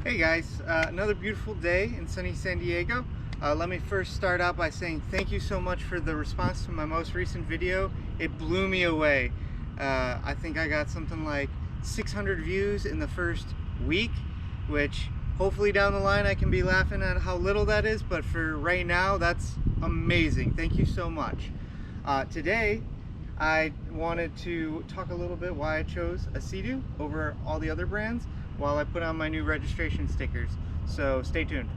Hey guys, another beautiful day in sunny San Diego. Let me first start out by saying thank you so much for the response to my most recent video. It blew me away. I think I got something like 600 views in the first week, which hopefully down the line I can be laughing at how little that is, but for right now that's amazing. Thank you so much. Today I wanted to talk a little bit why I chose a SeaDoo over all the other brands while I put on my new registration stickers. So stay tuned.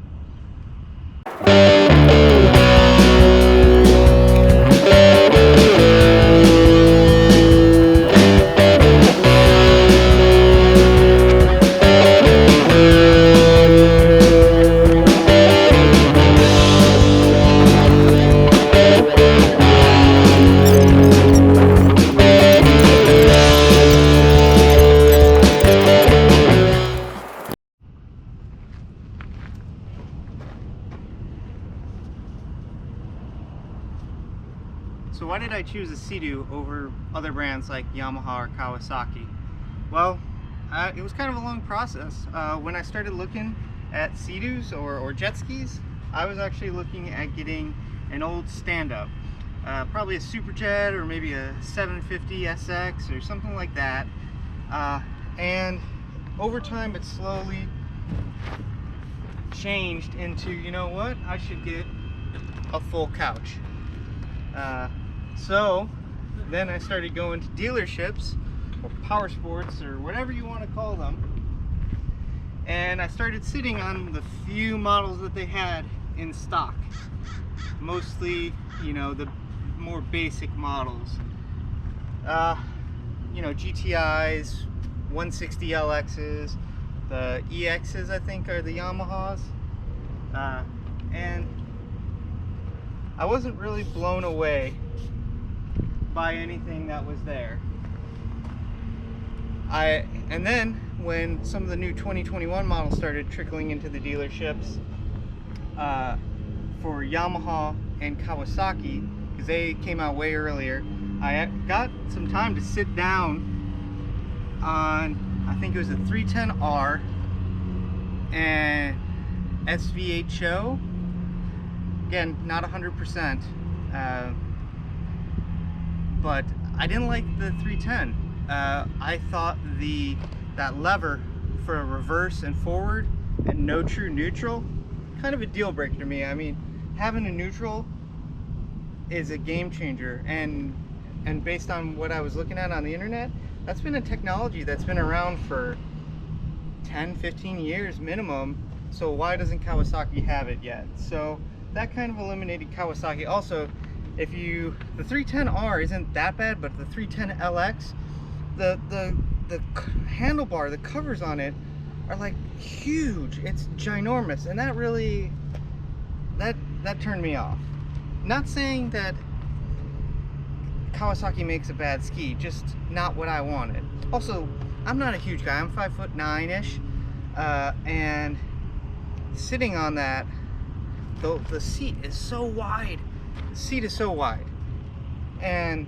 So why did I choose a SeaDoo over other brands like Yamaha or Kawasaki? Well, it was kind of a long process. When I started looking at SeaDoos or jet skis, I was actually looking at getting an old stand-up. Probably a Superjet or maybe a 750 SX or something like that. And over time it slowly changed into, you know what, I should get a full couch. So then I started going to dealerships or power sports or whatever you want to call them, and I started sitting on the few models that they had in stock, mostly, you know, the more basic models, you know, GTIs, 160 LXs, the EXs I think are the Yamahas, and I wasn't really blown away by anything that was there. And then when some of the new 2021 models started trickling into the dealerships for Yamaha and Kawasaki, because they came out way earlier, I got some time to sit down on, I think it was a 310R and SVHO. Again, not 100%, but I didn't like the 310. I thought that lever for a reverse and forward and no true neutral, kind of a deal breaker to me. I mean, having a neutral is a game changer, and based on what I was looking at on the internet, that's been a technology that's been around for 10-15 years minimum. So why doesn't Kawasaki have it yet? So that kind of eliminated Kawasaki. Also, the 310R isn't that bad, but the 310LX, the handlebar, the covers on it are like huge. It's ginormous, and that really that turned me off. Not saying that Kawasaki makes a bad ski, just not what I wanted. Also, I'm not a huge guy. I'm 5'9"-ish, and sitting on that, the seat is so wide. The seat is so wide, and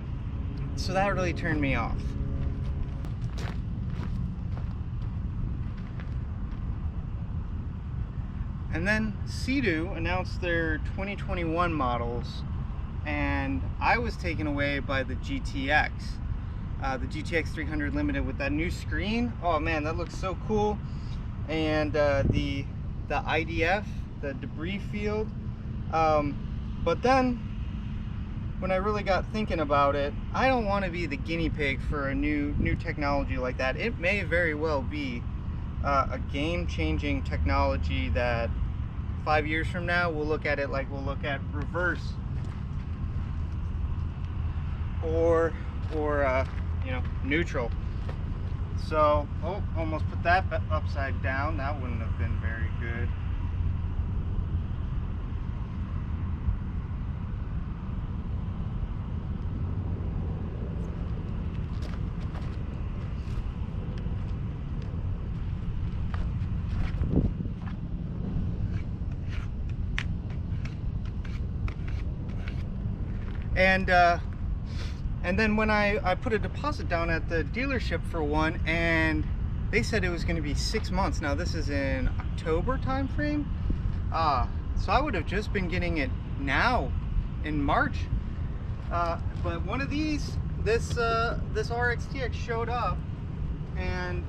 so that really turned me off. And then SeaDoo announced their 2021 models, and I was taken away by the GTX. The GTX 300 Limited with that new screen. Oh man, that looks so cool. And the IDF, the debris field. But then when I really got thinking about it, I don't want to be the guinea pig for a new technology like that. It may very well be a game-changing technology that 5 years from now we'll look at it like we'll look at reverse or you know, neutral. So, oh, almost put that upside down. That wouldn't have been very good. And then when I put a deposit down at the dealership for one, and they said it was going to be 6 months. Now this is in October time frame. So I would have just been getting it now in March. But one of these, this RXTX showed up and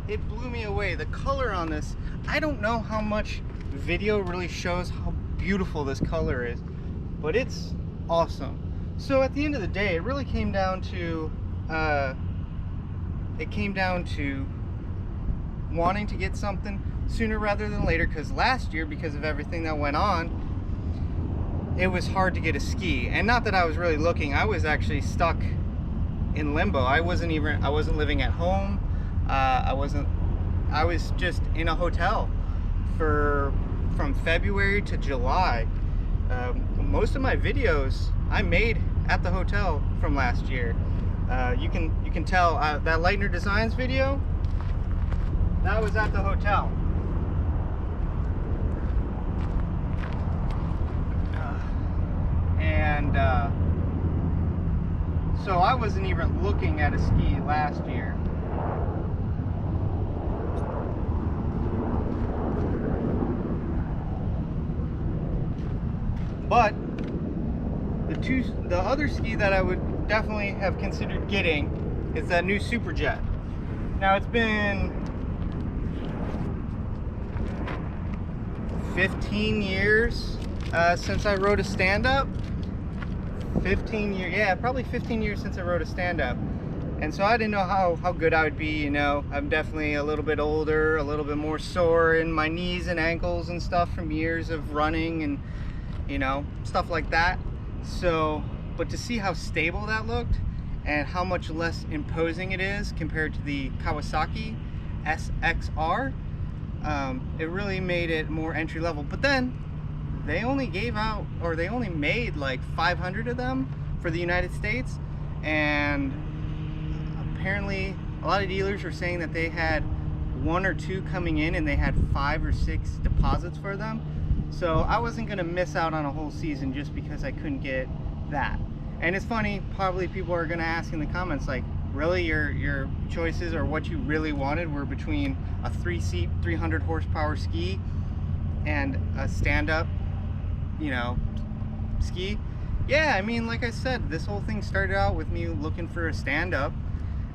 it blew me away. The color on this, I don't know how much video really shows how beautiful this color is, but it's awesome. So at the end of the day, it really came down to wanting to get something sooner rather than later, because last year, because of everything that went on, it was hard to get a ski. And not that I was really looking, I was actually stuck in limbo. I wasn't living at home. I was just in a hotel from February to July. Most of my videos I made at the hotel from last year. You can tell that Lightner Designs video, that was at the hotel. So I wasn't even looking at a ski last year. But the other ski that I would definitely have considered getting is that new Superjet. Now it's been 15 years since I rode a stand-up. 15 years, yeah, probably 15 years since I rode a stand-up. And so I didn't know how good I would be, you know. I'm definitely a little bit older, a little bit more sore in my knees and ankles and stuff from years of running and, you know, stuff like that. So, but to see how stable that looked and how much less imposing it is compared to the Kawasaki SXR, it really made it more entry level. But then they only made like 500 of them for the United States, and apparently a lot of dealers were saying that they had 1 or 2 coming in and they had 5 or 6 deposits for them. So I wasn't gonna miss out on a whole season just because I couldn't get that. And it's funny, probably people are gonna ask in the comments, like, really your choices or what you really wanted were between a 3-seat 300 horsepower ski and a stand-up, you know, ski? Yeah, I mean, like I said, this whole thing started out with me looking for a stand-up,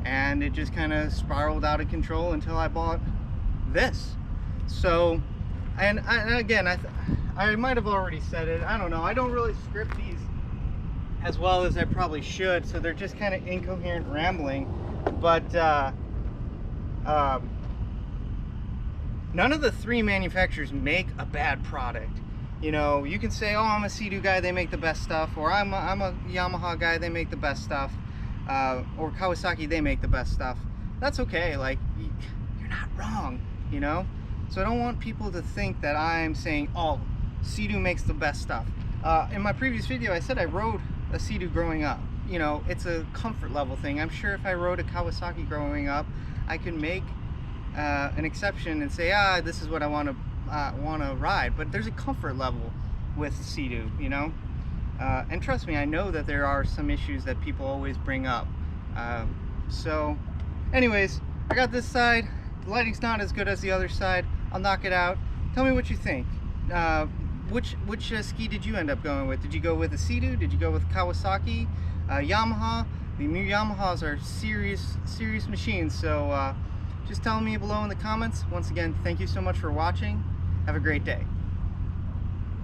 and it just kind of spiraled out of control until I bought this. So, and again, I might have already said it, I don't know, I don't really script these as well as I probably should, so they're just kind of incoherent rambling. But none of the 3 manufacturers make a bad product. You know, you can say, oh, I'm a SeaDoo guy, they make the best stuff, or I'm a Yamaha guy, they make the best stuff, or Kawasaki, they make the best stuff. That's okay, like, you're not wrong, you know? So I don't want people to think that I'm saying, oh, SeaDoo makes the best stuff. In my previous video, I said I rode a SeaDoo growing up. You know, it's a comfort level thing. I'm sure if I rode a Kawasaki growing up, I could make an exception and say, this is what I want to ride. But there's a comfort level with SeaDoo, you know. And trust me, I know that there are some issues that people always bring up. So, anyways, I got this side. The lighting's not as good as the other side. I'll knock it out. Tell me what you think. Which ski did you end up going with? Did you go with a SeaDoo? Did you go with Kawasaki? Yamaha? The new Yamahas are serious machines. So just tell me below in the comments. Once again, thank you so much for watching. Have a great day.